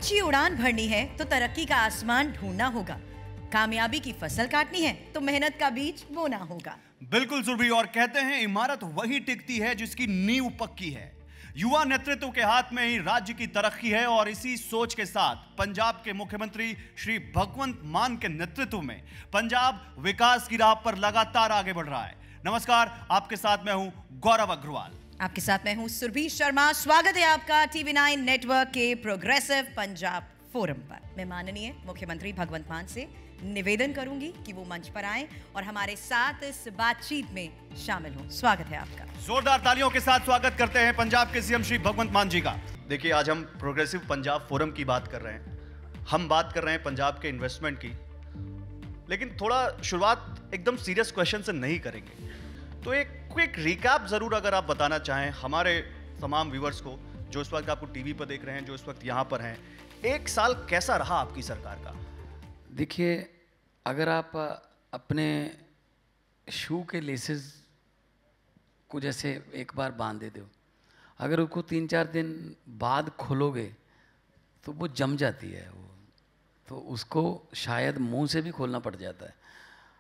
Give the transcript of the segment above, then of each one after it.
ऊंची उड़ान भरनी है तो तरक्की का आसमान ढूंढना होगा, कामयाबी की फसल काटनी है तो मेहनत का बीज बोना होगा। बिल्कुल सुरभि, और कहते हैं इमारत वही टिकती है जिसकी नींव पक्की है। युवा नेतृत्व के हाथ में ही राज्य की तरक्की है और इसी सोच के साथ पंजाब के मुख्यमंत्री श्री भगवंत मान के नेतृत्व में पंजाब विकास की राह पर लगातार आगे बढ़ रहा है। नमस्कार, आपके साथ मैं हूं गौरव अग्रवाल। आपके साथ मैं हूं सुरभि शर्मा। स्वागत है आपका TV9 नेटवर्क के प्रोग्रेसिव पंजाब फोरम पर। मैं माननीय मुख्यमंत्री भगवंत मान से निवेदन करूंगी कि वो मंच पर आएं और हमारे साथ इस बातचीत में शामिल हों। स्वागत है आपका। जोरदार तालियों के साथ स्वागत करते हैं पंजाब के सीएम श्री भगवंत मान जी का। देखिए, आज हम प्रोग्रेसिव पंजाब फोरम की बात कर रहे हैं। हम बात कर रहे हैं पंजाब के इन्वेस्टमेंट की, लेकिन थोड़ा शुरुआत एकदम सीरियस क्वेश्चन से नहीं करेंगे। तो एक क्विक रिकैप जरूर अगर आप बताना चाहें हमारे तमाम व्यूअर्स को, जो इस वक्त आपको टीवी पर देख रहे हैं, जो इस वक्त यहाँ पर हैं, एक साल कैसा रहा आपकी सरकार का? देखिए, अगर आप अपने शू के लेसेस को जैसे एक बार बांध देते हो, अगर उसको 3-4 दिन बाद खोलोगे तो वो जम जाती है, वो तो उसको शायद मुंह से भी खोलना पड़ जाता है।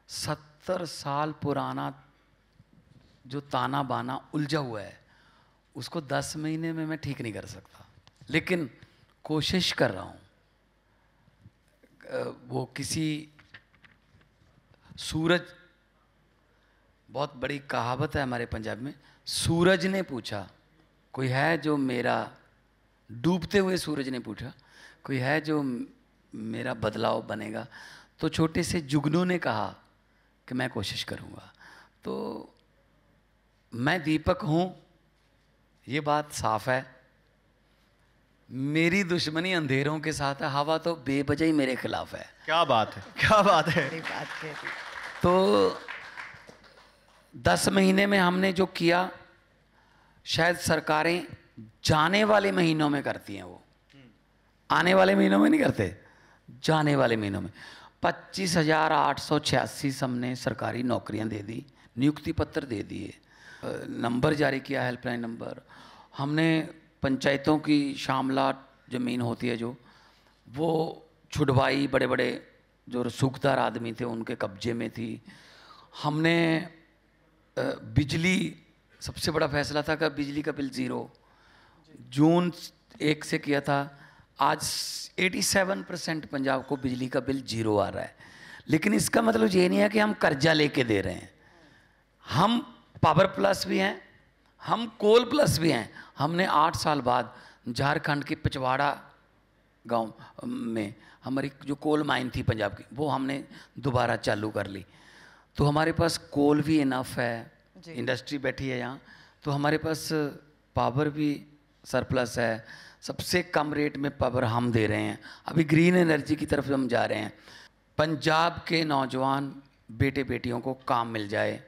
70 साल पुराना जो ताना बाना उलझा हुआ है, उसको 10 महीने में मैं ठीक नहीं कर सकता, लेकिन कोशिश कर रहा हूँ। वो किसी सूरज, बहुत बड़ी कहावत है हमारे पंजाब में, सूरज ने पूछा, कोई है जो मेरा, डूबते हुए सूरज ने पूछा, कोई है जो मेरा बदलाव बनेगा? तो छोटे से जुगनू ने कहा कि मैं कोशिश करूँगा। तो मैं दीपक हूँ, ये बात साफ है। मेरी दुश्मनी अंधेरों के साथ है, हवा तो बेवजह ही मेरे खिलाफ है। क्या बात है, क्या बात है। तो 10 महीने में हमने जो किया, शायद सरकारें जाने वाले महीनों में करती हैं, वो आने वाले महीनों में नहीं करते, जाने वाले महीनों में। 25,886 हमने सरकारी नौकरियां दे दी, नियुक्ति पत्र दे दिए, नंबर जारी किया, हेल्पलाइन नंबर। हमने पंचायतों की शामलात ज़मीन होती है जो, वो छुड़वाई, बड़े बड़े जो रसूखदार आदमी थे उनके कब्जे में थी। हमने बिजली, सबसे बड़ा फैसला था कि बिजली का बिल 0 जून 1 से किया था। आज 87% पंजाब को बिजली का बिल 0 आ रहा है। लेकिन इसका मतलब ये नहीं है कि हम कर्जा लेके दे रहे हैं। हम पावर प्लस भी हैं, हम कोल प्लस भी हैं। हमने 8 साल बाद झारखंड के पिछवाड़ा गांव में हमारी जो कोल माइन थी पंजाब की, वो हमने दोबारा चालू कर ली। तो हमारे पास कोल भी इनफ है, इंडस्ट्री बैठी है यहाँ, तो हमारे पास पावर भी सरप्लस है। सबसे कम रेट में पावर हम दे रहे हैं। अभी ग्रीन एनर्जी की तरफ हम जा रहे हैं। पंजाब के नौजवान बेटे बेटियों को काम मिल जाए,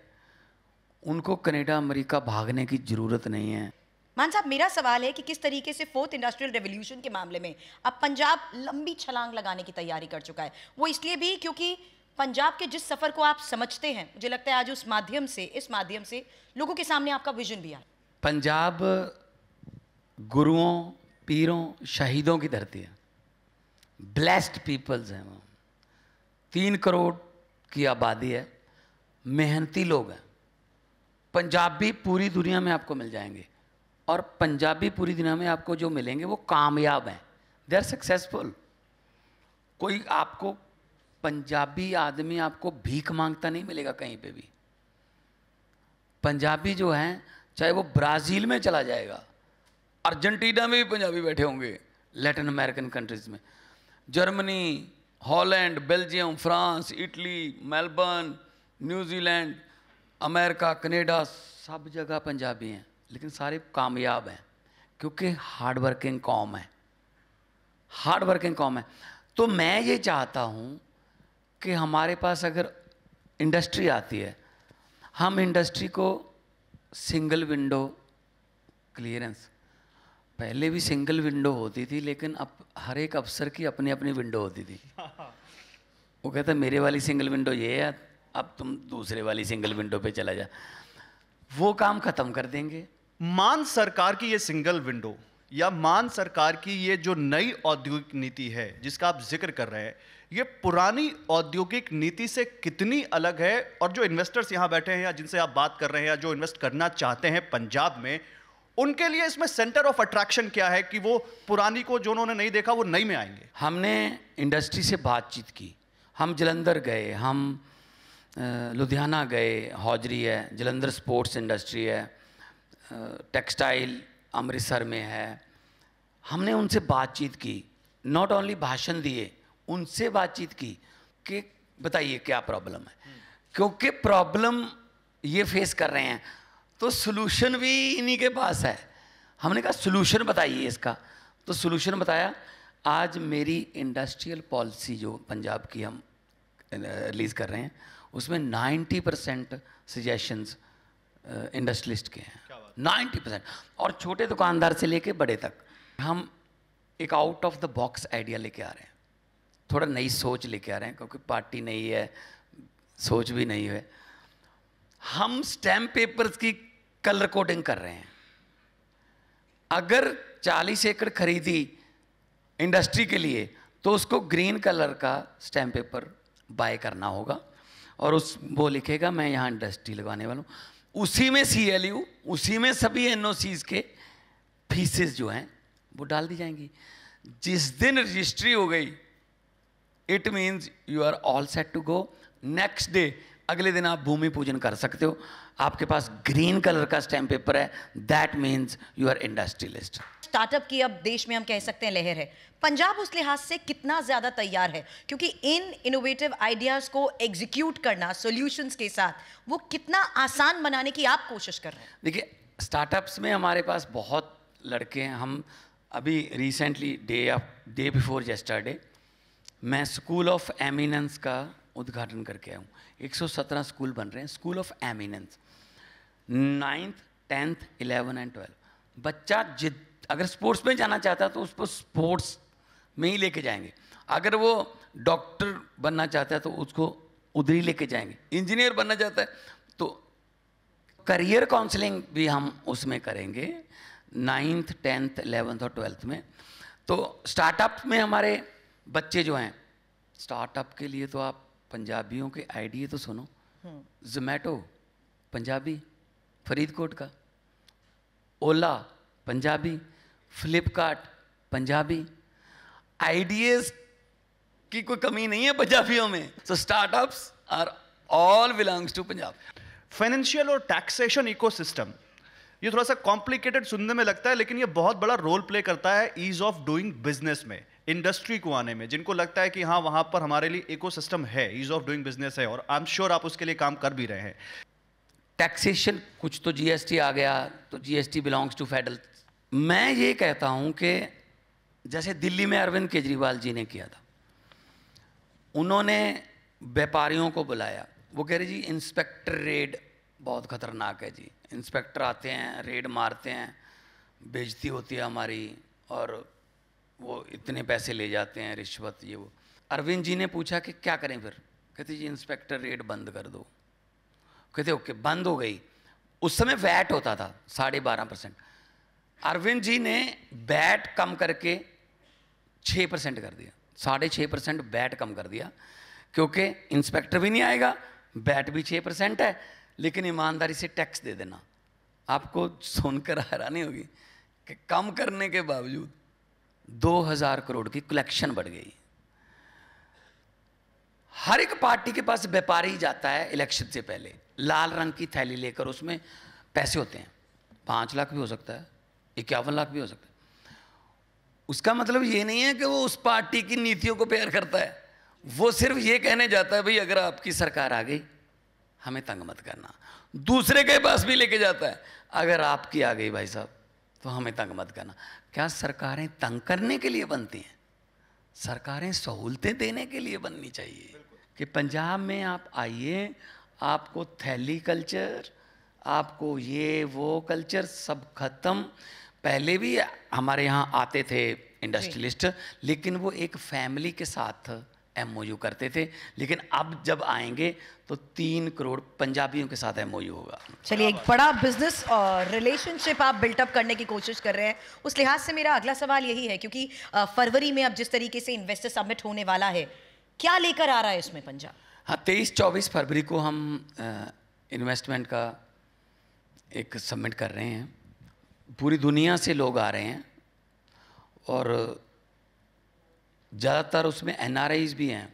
उनको कनाडा अमेरिका भागने की ज़रूरत नहीं है। मान साहब, मेरा सवाल है कि किस तरीके से 4th इंडस्ट्रियल रेवोल्यूशन के मामले में अब पंजाब लंबी छलांग लगाने की तैयारी कर चुका है। वो इसलिए भी क्योंकि पंजाब के जिस सफ़र को आप समझते हैं, मुझे लगता है आज इस माध्यम से लोगों के सामने आपका विजन भी है। पंजाब गुरुओं, पीरों, शहीदों की धरती है। ब्लेस्ड पीपल्स हैं वो। 3 करोड़ की आबादी है, मेहनती लोग हैं। पंजाबी पूरी दुनिया में आपको मिल जाएंगे, और पंजाबी पूरी दुनिया में आपको जो मिलेंगे वो कामयाब हैं, दे आर सक्सेसफुल। कोई आपको पंजाबी आदमी आपको भीख मांगता नहीं मिलेगा कहीं पे भी। पंजाबी जो हैं, चाहे वो ब्राज़ील में चला जाएगा, अर्जेंटीना में भी पंजाबी बैठे होंगे, लैटिन अमेरिकन कंट्रीज़ में, Germany, Holland, Belgium, France, Italy, Melbourne, New Zealand, America, Canada, सब जगह पंजाबी हैं। लेकिन सारे कामयाब हैं क्योंकि हार्ड वर्किंग कौम है, हार्ड वर्किंग कौम है। तो मैं ये चाहता हूँ कि हमारे पास अगर इंडस्ट्री आती है, हम इंडस्ट्री को सिंगल विंडो क्लियरेंस, पहले भी सिंगल विंडो होती थी, लेकिन अब हर एक अफसर की अपनी अपनी विंडो होती थी। वो कहता मेरे वाली सिंगल विंडो ये है, अब तुम दूसरे वाली सिंगल विंडो पे चला जा। वो काम ख़त्म कर देंगे। मान सरकार की ये सिंगल विंडो या मान सरकार की ये जो नई औद्योगिक नीति है जिसका आप जिक्र कर रहे हैं, ये पुरानी औद्योगिक नीति से कितनी अलग है? और जो इन्वेस्टर्स यहाँ बैठे हैं या जिनसे आप बात कर रहे हैं या जो इन्वेस्ट करना चाहते हैं पंजाब में, उनके लिए इसमें सेंटर ऑफ अट्रैक्शन क्या है कि वो पुरानी को जो उन्होंने नहीं देखा वो नई में आएंगे? हमने इंडस्ट्री से बातचीत की, हम जलंधर गए, हम लुधियाना गए, हौजरी है, जलंधर स्पोर्ट्स इंडस्ट्री है, टेक्सटाइल अमृतसर में है। हमने उनसे बातचीत की, नॉट ओनली भाषण दिए, उनसे बातचीत की कि बताइए क्या प्रॉब्लम है, क्योंकि प्रॉब्लम ये फेस कर रहे हैं तो सॉल्यूशन भी इन्हीं के पास है। हमने कहा सॉल्यूशन बताइए इसका, तो सॉल्यूशन बताया। आज मेरी इंडस्ट्रियल पॉलिसी जो पंजाब की हम रिलीज़ कर रहे हैं उसमें 90% सजेशंस इंडस्ट्रियलिस्ट के हैं, 90%, और छोटे दुकानदार से लेके बड़े तक। हम एक out of the box idea लेके आ रहे हैं, थोड़ा नई सोच लेके आ रहे हैं, क्योंकि पार्टी नई है, सोच भी नई है। हम स्टैम्प पेपर्स की कलर कोडिंग कर रहे हैं। अगर 40 एकड़ खरीदी इंडस्ट्री के लिए तो उसको ग्रीन कलर का स्टैम्प पेपर बाय करना होगा, और वो लिखेगा मैं यहाँ इंडस्ट्री लगवाने वाला हूँ। उसी में CLU, उसी में सभी NOCs के फीसेस जो हैं वो डाल दी जाएंगी। जिस दिन रजिस्ट्री हो गई, it means you are all set to go. Next day, अगले दिन आप भूमि पूजन कर सकते हो, आपके पास ग्रीन कलर का स्टैम्प पेपर है, that means you are industrialist. Startup की अब देश में हम कह सकते हैं लहर है। पंजाब उस लिहाज से कितना ज्यादा तैयार है, क्योंकि इन इनोवेटिव आइडियाज को एग्जीक्यूट करना सॉल्यूशंस के साथ, वो कितना आसान बनाने की आप कोशिश कर रहे हैं? देखिए, स्टार्टअप्स में हमारे पास बहुत लड़के हैं। हम अभी रिसेंटली डे बिफोर यस्टरडे मैं स्कूल ऑफ एमिनेंस का उद्घाटन करके आया हूँ। 117 स्कूल बन रहे हैं, school of eminence, 9th 10th 11 and 12। बच्चा अगर स्पोर्ट्स में जाना चाहता है तो उसको स्पोर्ट्स में ही लेके जाएंगे, अगर वो डॉक्टर बनना चाहता है तो उसको उधर ही लेके जाएंगे, इंजीनियर बनना चाहता है तो करियर काउंसलिंग भी हम उसमें करेंगे 9th 10th 11th और 12th में। तो स्टार्टअप में हमारे बच्चे जो हैं, स्टार्टअप के लिए तो आप पंजाबियों के आइडिया तो सुनो। जोमेटो पंजाबी, फरीदकोट का, ओला पंजाबी, फ्लिपकार्ट पंजाबी, आइडियाज की कोई कमी नहीं है पंजाबियों में। So startups are all belongs to Punjab. Financial और टैक्सेशन इकोसिस्टम, ये थोड़ा सा कॉम्प्लिकेटेड सुनने में लगता है, लेकिन ये बहुत बड़ा रोल प्ले करता है ईज ऑफ डूइंग बिजनेस में, इंडस्ट्री को आने में। जिनको लगता है कि हाँ वहां पर हमारे लिए इकोसिस्टम है, ईज ऑफ डूइंग बिजनेस है, और आई एम श्योर आप उसके लिए काम कर भी रहे हैं। टैक्सेशन, कुछ तो GST आ गया, तो GST बिलोंग्स टू फेडरल। मैं ये कहता हूँ कि जैसे दिल्ली में अरविंद केजरीवाल जी ने किया था, उन्होंने व्यापारियों को बुलाया, वो कह रहे जी इंस्पेक्टर रेड बहुत खतरनाक है जी, इंस्पेक्टर आते हैं, रेड मारते हैं, बेइज्जती होती है हमारी, और वो इतने पैसे ले जाते हैं, रिश्वत, ये वो। अरविंद जी ने पूछा कि क्या करें फिर? कहते जी इंस्पेक्टर रेड बंद कर दो। कहते ओके, बंद हो गई। उस समय वैट होता था 12.5%, अरविंद जी ने वैट कम करके 6% कर दिया, 6.5% वैट कम कर दिया, क्योंकि इंस्पेक्टर भी नहीं आएगा, वैट भी 6% है, लेकिन ईमानदारी से टैक्स दे देना। आपको सुनकर हैरानी होगी कि कम करने के बावजूद 2000 करोड़ की कलेक्शन बढ़ गई। हर एक पार्टी के पास व्यापारी जाता है इलेक्शन से पहले, लाल रंग की थैली लेकर, उसमें पैसे होते हैं, 5 लाख भी हो सकता है, 51 लाख भी हो सकता है। उसका मतलब ये नहीं है कि वो उस पार्टी की नीतियों को प्यार करता है, वो सिर्फ ये कहने जाता है भाई अगर आपकी सरकार आ गई हमें तंग मत करना। दूसरे के पास भी लेके जाता है, अगर आपकी आ गई भाई साहब तो हमें तंग मत करना। क्या सरकारें तंग करने के लिए बनती हैं? सरकारें सहूलतें देने के लिए बननी चाहिए कि पंजाब में आप आइए, आपको थैली कल्चर, आपको ये वो कल्चर सब खत्म। पहले भी हमारे यहाँ आते थे इंडस्ट्रियलिस्ट, लेकिन वो एक फैमिली के साथ MOU करते थे, लेकिन अब जब आएंगे तो 3 करोड़ पंजाबियों के साथ MOU होगा। चलिए, एक बड़ा बिजनेस और रिलेशनशिप आप बिल्टअप करने की कोशिश कर रहे हैं। उस लिहाज से मेरा अगला सवाल यही है, क्योंकि फरवरी में अब जिस तरीके से इन्वेस्टर समिट होने वाला है, क्या लेकर आ रहा है इसमें पंजाब? हाँ, 23-24 फरवरी को हम इन्वेस्टमेंट का एक सबमिट कर रहे हैं। पूरी दुनिया से लोग आ रहे हैं और ज़्यादातर उसमें NRIs भी हैं।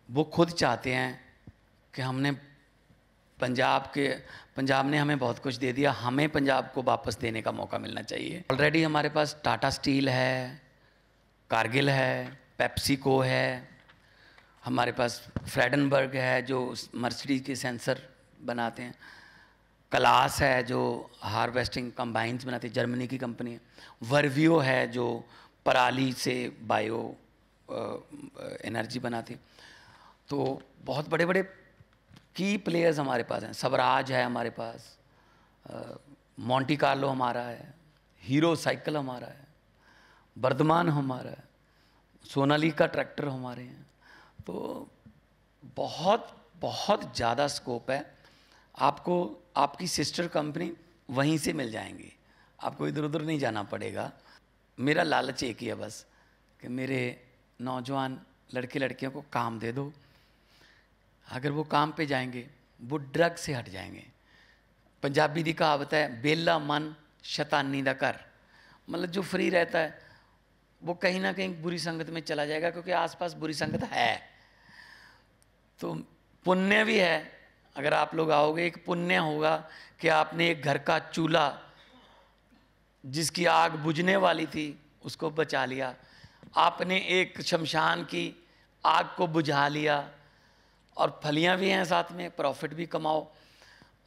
वो खुद चाहते हैं कि पंजाब ने हमें बहुत कुछ दे दिया, हमें पंजाब को वापस देने का मौका मिलना चाहिए। ऑलरेडी हमारे पास टाटा स्टील है, कारगिल है, पेप्सिको है, हमारे पास फ्रेडनबर्ग है जो मर्सिडीज के सेंसर बनाते हैं, क्लास है जो हार्वेस्टिंग कंबाइंस बनाती है, जर्मनी की कंपनी है, वर्वियो है जो पराली से बायो एनर्जी बनाती। तो बहुत बड़े बड़े की प्लेयर्स हमारे पास हैं। स्वराज है हमारे पास, मोंटी कार्लो हमारा है, हीरो साइकिल हमारा है, वर्धमान हमारा है, सोनालिका ट्रैक्टर हमारे हैं। तो बहुत बहुत ज़्यादा स्कोप है। आपको आपकी सिस्टर कंपनी वहीं से मिल जाएंगी, आपको इधर उधर नहीं जाना पड़ेगा। मेरा लालच एक ही है बस कि मेरे नौजवान लड़के लड़कियों को काम दे दो। अगर वो काम पे जाएंगे वो ड्रग से हट जाएंगे। पंजाबी दी कहावत है, बेला मन शैतानी दा घर। मतलब जो फ्री रहता है वो कहीं ना कहीं बुरी संगत में चला जाएगा, क्योंकि आसपास बुरी संगत है। तो पुण्य भी है, अगर आप लोग आओगे एक पुण्य होगा कि आपने एक घर का चूल्हा जिसकी आग बुझने वाली थी उसको बचा लिया, आपने एक शमशान की आग को बुझा लिया, और फलियां भी हैं साथ में, प्रॉफिट भी कमाओ।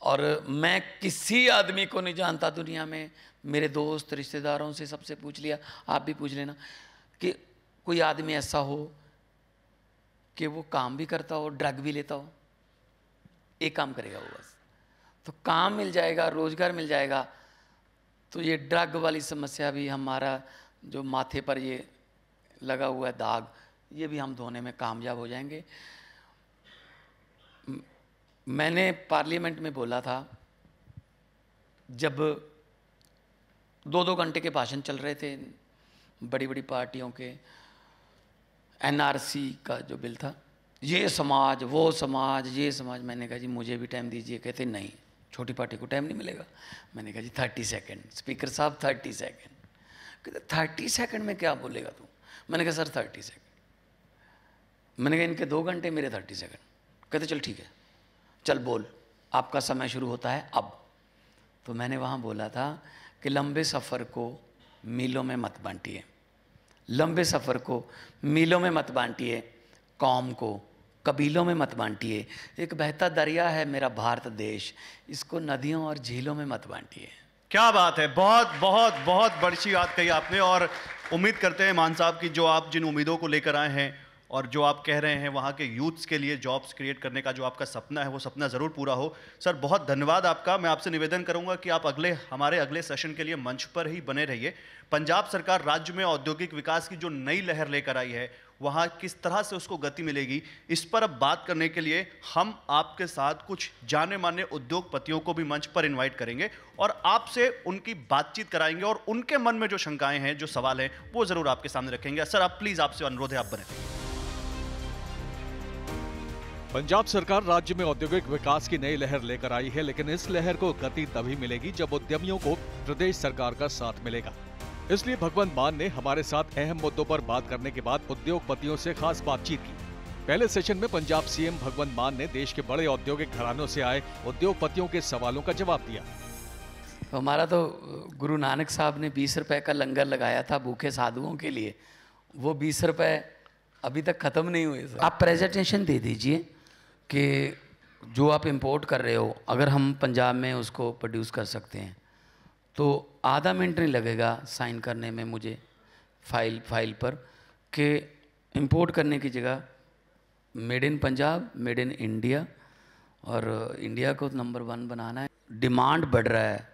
और मैं किसी आदमी को नहीं जानता दुनिया में, मेरे दोस्त रिश्तेदारों से सबसे पूछ लिया, आप भी पूछ लेना, कि कोई आदमी ऐसा हो कि वो काम भी करता हो, ड्रग भी लेता हो। एक काम करेगा वो बस, तो काम मिल जाएगा, रोजगार मिल जाएगा। तो ये ड्रग वाली समस्या भी, हमारा जो माथे पर ये लगा हुआ है दाग, ये भी हम धोने में कामयाब हो जाएंगे। मैंने पार्लियामेंट में बोला था, जब 2-2 घंटे के भाषण चल रहे थे बड़ी बड़ी पार्टियों के, NRC का जो बिल था, ये समाज वो समाज ये समाज, मैंने कहा जी मुझे भी टाइम दीजिए। कहते नहीं, छोटी पार्टी को टाइम नहीं मिलेगा। मैंने कहा जी 30 सेकंड, स्पीकर साहब 30 सेकंड। कहते 30 सेकंड में क्या बोलेगा तू? मैंने कहा सर 30 सेकंड। मैंने कहा इनके 2 घंटे, मेरे 30 सेकंड। कहते चल ठीक है, चल बोल, आपका समय शुरू होता है अब। तो मैंने वहाँ बोला था कि लंबे सफ़र को मीलों में मत बांटिए, लंबे सफ़र को मीलों में मत बांटिए, कौम को कबीलों में मत बांटिए। एक बहता दरिया है मेरा भारत देश, इसको नदियों और झीलों में मत बांटिए। क्या बात है, बहुत बहुत बहुत बड़ी बात कही आपने। और उम्मीद करते हैं मान साहब की जो आप जिन उम्मीदों को लेकर आए हैं और जो आप कह रहे हैं वहाँ के यूथ्स के लिए जॉब्स क्रिएट करने का जो आपका सपना है, वो सपना ज़रूर पूरा हो। सर बहुत धन्यवाद आपका। मैं आपसे निवेदन करूँगा कि आप हमारे अगले सेशन के लिए मंच पर ही बने रहिए। पंजाब सरकार राज्य में औद्योगिक विकास की जो नई लहर लेकर आई है, वहाँ किस तरह से उसको गति मिलेगी, इस पर अब बात करने के लिए हम आपके साथ कुछ जाने माने उद्योगपतियों को भी मंच पर इनवाइट करेंगे और आपसे उनकी बातचीत कराएंगे और उनके मन में जो शंकाएं हैं, जो सवाल हैं, वो ज़रूर आपके सामने रखेंगे। सर आप प्लीज़, आपसे अनुरोध है, आप बने। पंजाब सरकार राज्य में औद्योगिक विकास की नई लहर लेकर आई है, लेकिन इस लहर को गति तभी मिलेगी जब उद्यमियों को प्रदेश सरकार का साथ मिलेगा। इसलिए भगवंत मान ने हमारे साथ अहम मुद्दों पर बात करने के बाद उद्योगपतियों से खास बातचीत की। पहले सेशन में पंजाब सीएम भगवंत मान ने देश के बड़े औद्योगिक घरानों से आए उद्योगपतियों के सवालों का जवाब दिया। हमारा तो गुरु नानक साहब ने 20 रुपए का लंगर लगाया था भूखे साधुओं के लिए, वो 20 रुपए अभी तक खत्म नहीं हुए। आप प्रेजेंटेशन दे दीजिए कि जो आप इंपोर्ट कर रहे हो, अगर हम पंजाब में उसको प्रोड्यूस कर सकते हैं तो आधा मिनट नहीं लगेगा साइन करने में मुझे फाइल पर कि इंपोर्ट करने की जगह made in Punjab, made in India, और इंडिया को नंबर 1 बनाना है। डिमांड बढ़ रहा है।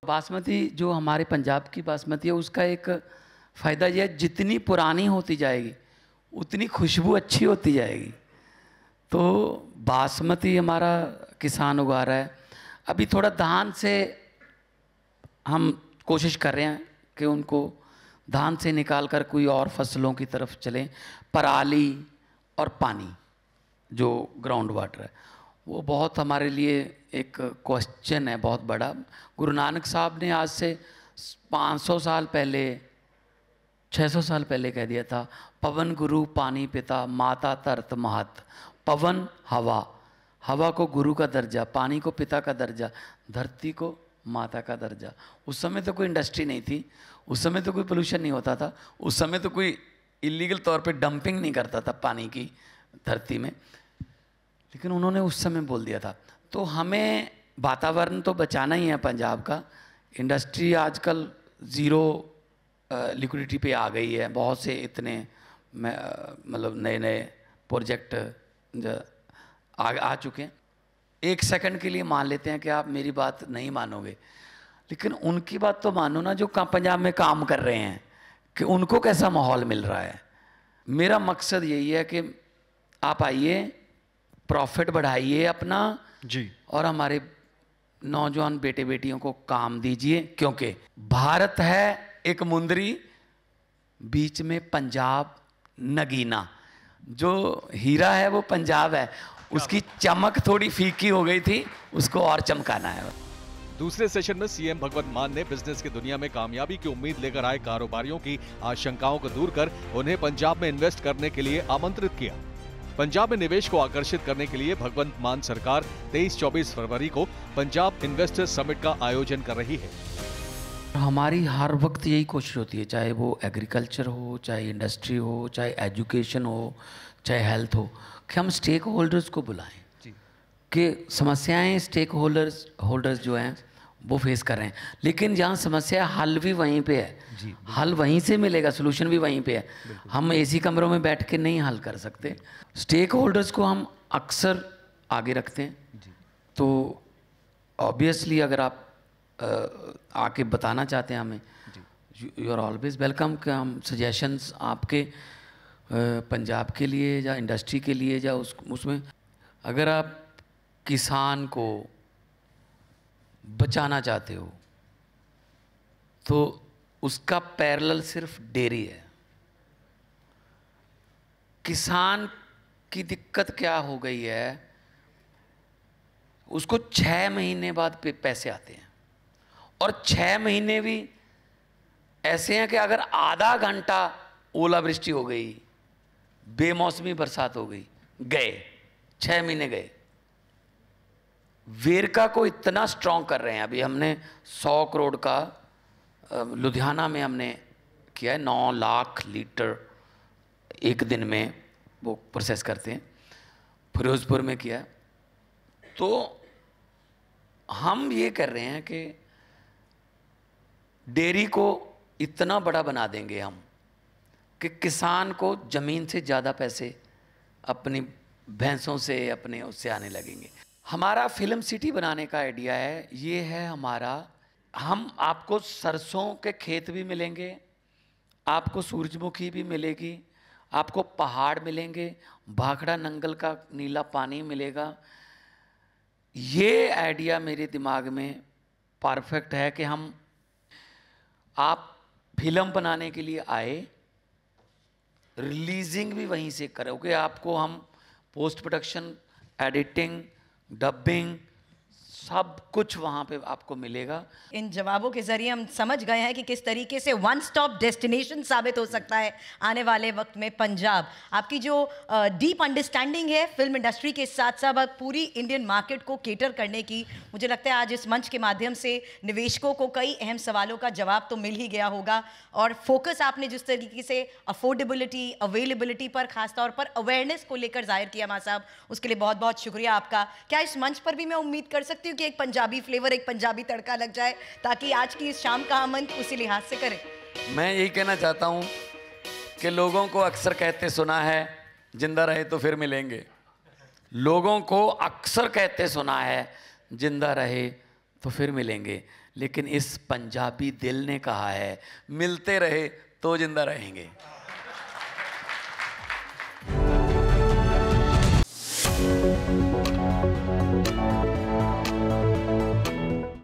बासमती जो हमारे पंजाब की बासमती है, उसका एक फ़ायदा यह है, जितनी पुरानी होती जाएगी उतनी खुशबू अच्छी होती जाएगी। तो बासमती हमारा किसान उगा रहा है। अभी थोड़ा धान से हम कोशिश कर रहे हैं कि उनको धान से निकाल कर कोई और फसलों की तरफ चलें। पराली और पानी जो ग्राउंड वाटर है वो बहुत हमारे लिए एक क्वेश्चन है बहुत बड़ा। गुरु नानक साहब ने आज से 500 साल पहले 600 साल पहले कह दिया था, पवन गुरु पानी पिता माता तरत महत। पवन हवा, हवा को गुरु का दर्जा, पानी को पिता का दर्जा, धरती को माता का दर्जा। उस समय तो कोई इंडस्ट्री नहीं थी, उस समय तो कोई पोल्यूशन नहीं होता था, उस समय तो कोई इलीगल तौर पे डंपिंग नहीं करता था पानी की धरती में, लेकिन उन्होंने उस समय बोल दिया था। तो हमें वातावरण तो बचाना ही है पंजाब का। इंडस्ट्री आजकल ज़ीरो लिक्विडिटी पे आ गई है, बहुत से इतने मतलब नए नए प्रोजेक्ट आ चुके हैं। एक सेकंड के लिए मान लेते हैं कि आप मेरी बात नहीं मानोगे, लेकिन उनकी बात तो मानो ना जो पंजाब में काम कर रहे हैं, कि उनको कैसा माहौल मिल रहा है। मेरा मकसद यही है कि आप आइए, प्रॉफिट बढ़ाइए अपना जी, और हमारे नौजवान बेटे बेटियों को काम दीजिए, क्योंकि भारत है एक मुंदरी, बीच में पंजाब नगीना। जो हीरा है वो पंजाब है, उसकी चमक थोड़ी फीकी हो गई थी, उसको और चमकाना है। दूसरे सेशन में सीएम भगवंत मान ने बिजनेस की दुनिया में कामयाबी की उम्मीद लेकर आए कारोबारियों की आशंकाओं को दूर कर उन्हें पंजाब में इन्वेस्ट करने के लिए आमंत्रित किया। पंजाब में निवेश को आकर्षित करने के लिए भगवंत मान सरकार 23-24 फरवरी को पंजाब इन्वेस्टर्स समिट का आयोजन कर रही है। हमारी हर वक्त यही कोशिश होती है, चाहे वो एग्रीकल्चर हो, चाहे इंडस्ट्री हो, चाहे एजुकेशन हो, चाहे हेल्थ हो, कि हम स्टेक होल्डर्स को बुलाएं, कि समस्याएं स्टेक होल्डर्स जो हैं वो फेस कर रहे हैं, लेकिन जहाँ समस्या हल भी वहीं पे है, हल वहीं से मिलेगा, सोल्यूशन भी वहीं पे है। हम एसी कमरों में बैठ के नहीं हल कर सकते। स्टेक होल्डर्स को हम अक्सर आगे रखते हैं। तो ऑब्वियसली अगर आप आके बताना चाहते हैं हमें, यू आर ऑलवेज वेलकम कि हम सजेशंस आपके पंजाब के लिए या इंडस्ट्री के लिए या उसमें अगर आप किसान को बचाना चाहते हो तो उसका पैरेलल सिर्फ डेयरी है। किसान की दिक्कत क्या हो गई है, उसको 6 महीने बाद पैसे आते हैं, और 6 महीने भी ऐसे हैं कि अगर आधा घंटा ओलावृष्टि हो गई, बेमौसमी बरसात हो गई, गए 6 महीने गए। वेरका को इतना स्ट्रॉन्ग कर रहे हैं, अभी हमने 100 करोड़ का लुधियाना में हमने किया है, 9 लाख लीटर एक दिन में वो प्रोसेस करते हैं, फिरोजपुर में किया। तो हम ये कर रहे हैं कि डेयरी को इतना बड़ा बना देंगे हम कि किसान को ज़मीन से ज़्यादा पैसे अपनी भैंसों से अपने उससे आने लगेंगे। हमारा फिल्म सिटी बनाने का आइडिया है, ये है हमारा, हम आपको सरसों के खेत भी मिलेंगे, आपको सूरजमुखी भी मिलेगी, आपको पहाड़ मिलेंगे, भाखड़ा नंगल का नीला पानी मिलेगा। ये आइडिया मेरे दिमाग में परफेक्ट है कि हम आप फिल्म बनाने के लिए आए, रिलीजिंग भी वहीं से करोगे, आपको हम पोस्ट प्रोडक्शन, एडिटिंग, डबिंग सब कुछ वहाँ पे आपको मिलेगा। इन जवाबों के जरिए हम समझ गए हैं कि किस तरीके से वन स्टॉप डेस्टिनेशन साबित हो सकता है आने वाले वक्त में पंजाब। आपकी जो डीप अंडरस्टैंडिंग है फिल्म इंडस्ट्री के साथ साथ पूरी इंडियन मार्केट को केटर करने की, मुझे लगता है आज इस मंच के माध्यम से निवेशकों को कई अहम सवालों का जवाब तो मिल ही गया होगा। और फोकस आपने जिस तरीके से अफोर्डेबिलिटी, अवेलेबिलिटी पर, खासतौर पर अवेयरनेस को लेकर जाहिर किया मां साहब, उसके लिए बहुत बहुत शुक्रिया आपका। क्या इस मंच पर भी मैं उम्मीद कर सकती हूँ कि एक पंजाबी फ्लेवर, एक पंजाबी तड़का लग जाए, ताकि आज की इस शाम का आमंत उसी लिहाज से करें? मैं यही कहना चाहता हूँ कि लोगों को अक्सर कहते सुना है जिंदा रहे तो फिर मिलेंगे, लोगों को अक्सर कहते सुना है जिंदा रहे तो फिर मिलेंगे, लेकिन इस पंजाबी दिल ने कहा है मिलते रहे तो जिंदा रहेंगे।